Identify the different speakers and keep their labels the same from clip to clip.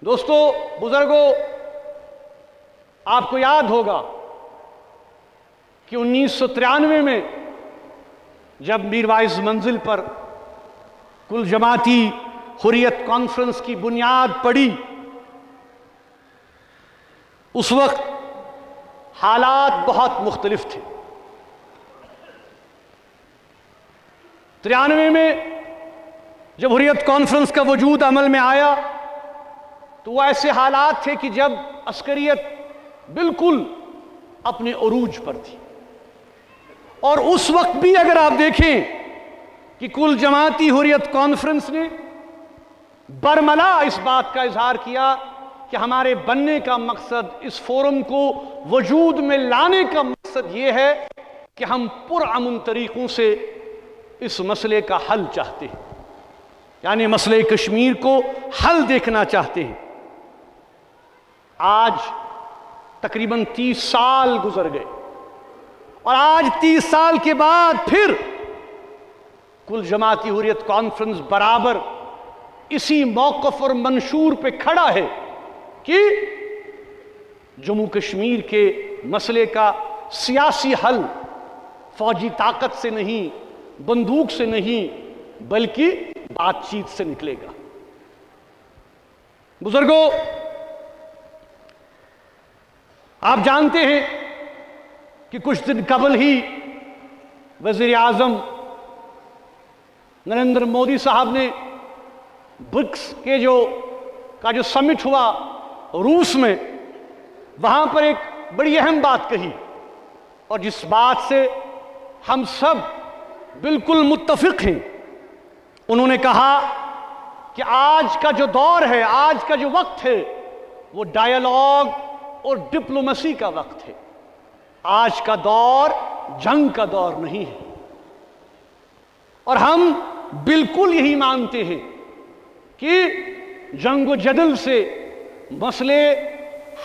Speaker 1: دوستو، بزرگوں، آپ کو یاد ہوگا کہ 1993 میں جب میر وائز منزل پر کل جماعتی حریت کانفرنس کی بنیاد پڑی، اس وقت حالات بہت مختلف تھے۔ 93 میں جب حریت کانفرنس کا وجود عمل میں آیا تو وہ ایسے حالات تھے کہ جب عسکریت بالکل اپنے عروج پر تھی، اور اس وقت بھی اگر آپ دیکھیں کہ کل جماعتی حریت کانفرنس نے برملا اس بات کا اظہار کیا کہ ہمارے بننے کا مقصد، اس فورم کو وجود میں لانے کا مقصد یہ ہے کہ ہم پرامن طریقوں سے اس مسئلے کا حل چاہتے ہیں، یعنی مسئلے کشمیر کو حل دیکھنا چاہتے ہیں۔ آج تقریباً 30 سال گزر گئے، اور آج 30 سال کے بعد پھر کل جماعتی حریت کانفرنس برابر اسی موقف اور منشور پہ کھڑا ہے کہ جموں کشمیر کے مسئلے کا سیاسی حل فوجی طاقت سے نہیں، بندوق سے نہیں، بلکہ بات چیت سے نکلے گا۔ بزرگوں، آپ جانتے ہیں کہ کچھ دن قبل ہی وزیر اعظم نریندر مودی صاحب نے برکس کے جو سمٹ ہوا روس میں، وہاں پر ایک بڑی اہم بات کہی، اور جس بات سے ہم سب بالکل متفق ہیں۔ انہوں نے کہا کہ آج کا جو دور ہے، آج کا جو وقت ہے، وہ ڈائیلاگ اور ڈپلومیسی کا وقت ہے۔ آج کا دور جنگ کا دور نہیں ہے، اور ہم بالکل یہی مانتے ہیں کہ جنگ و جدل سے مسئلے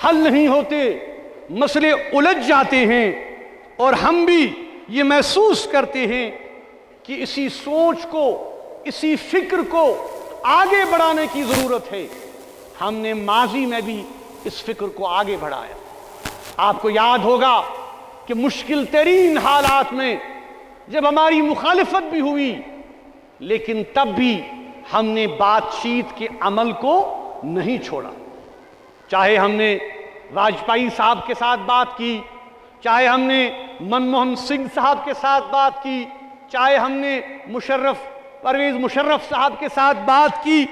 Speaker 1: حل نہیں ہوتے، مسئلے الجھ جاتے ہیں، اور ہم بھی یہ محسوس کرتے ہیں کہ اسی سوچ کو، اسی فکر کو آگے بڑھانے کی ضرورت ہے۔ ہم نے ماضی میں بھی اس فکر کو آگے بڑھایا۔ آپ کو یاد ہوگا کہ مشکل ترین حالات میں جب ہماری مخالفت بھی ہوئی، لیکن تب بھی ہم نے بات چیت کے عمل کو نہیں چھوڑا۔ چاہے ہم نے واجپئی صاحب کے ساتھ بات کی، چاہے ہم نے منموہن سنگھ صاحب کے ساتھ بات کی، چاہے ہم نے پرویز مشرف صاحب کے ساتھ بات کی،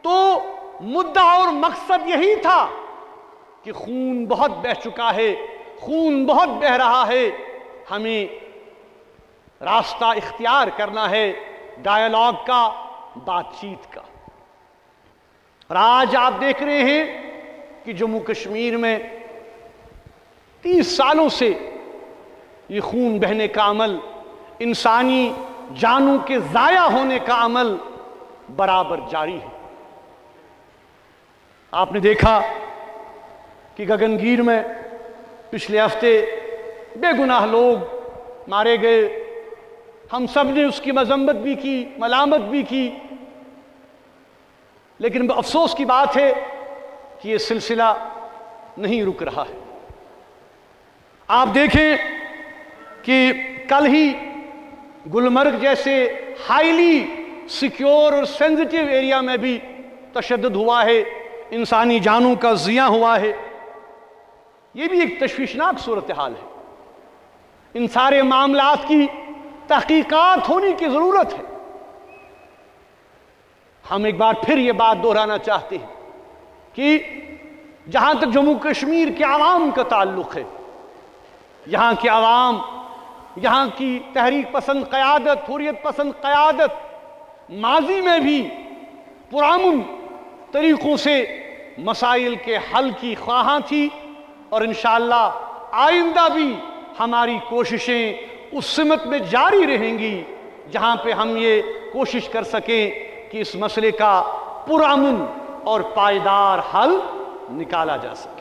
Speaker 1: تو مدعا اور مقصد یہی تھا کہ خون بہت بہہ چکا ہے، خون بہت بہہ رہا ہے، ہمیں راستہ اختیار کرنا ہے ڈائیلاگ کا، بات چیت کا۔ اور آج آپ دیکھ رہے ہیں کہ جموں کشمیر میں 30 سالوں سے یہ خون بہنے کا عمل، انسانی جانوں کے ضائع ہونے کا عمل برابر جاری ہے۔ آپ نے دیکھا کہ گگنگیر میں پچھلے ہفتے بے گناہ لوگ مارے گئے، ہم سب نے اس کی مذمت بھی کی، ملامت بھی کی، لیکن افسوس کی بات ہے کہ یہ سلسلہ نہیں رک رہا ہے۔ آپ دیکھیں کہ کل ہی گلمرگ جیسے ہائیلی سیکیور اور سینسٹیو ایریا میں بھی تشدد ہوا ہے، انسانی جانوں کا ضیاع ہوا ہے۔ یہ بھی ایک تشویشناک صورتحال ہے۔ ان سارے معاملات کی تحقیقات ہونے کی ضرورت ہے۔ ہم ایک بار پھر یہ بات دہرانا چاہتے ہیں کہ جہاں تک جموں کشمیر کے عوام کا تعلق ہے، یہاں کے عوام، یہاں کی تحریک پسند قیادت، حریت پسند قیادت ماضی میں بھی پرامن طریقوں سے مسائل کے حل کی خواہاں تھی، اور انشاءاللہ آئندہ بھی ہماری کوششیں اس سمت میں جاری رہیں گی جہاں پہ ہم یہ کوشش کر سکیں کہ اس مسئلے کا پرامن اور پائیدار حل نکالا جا سکے۔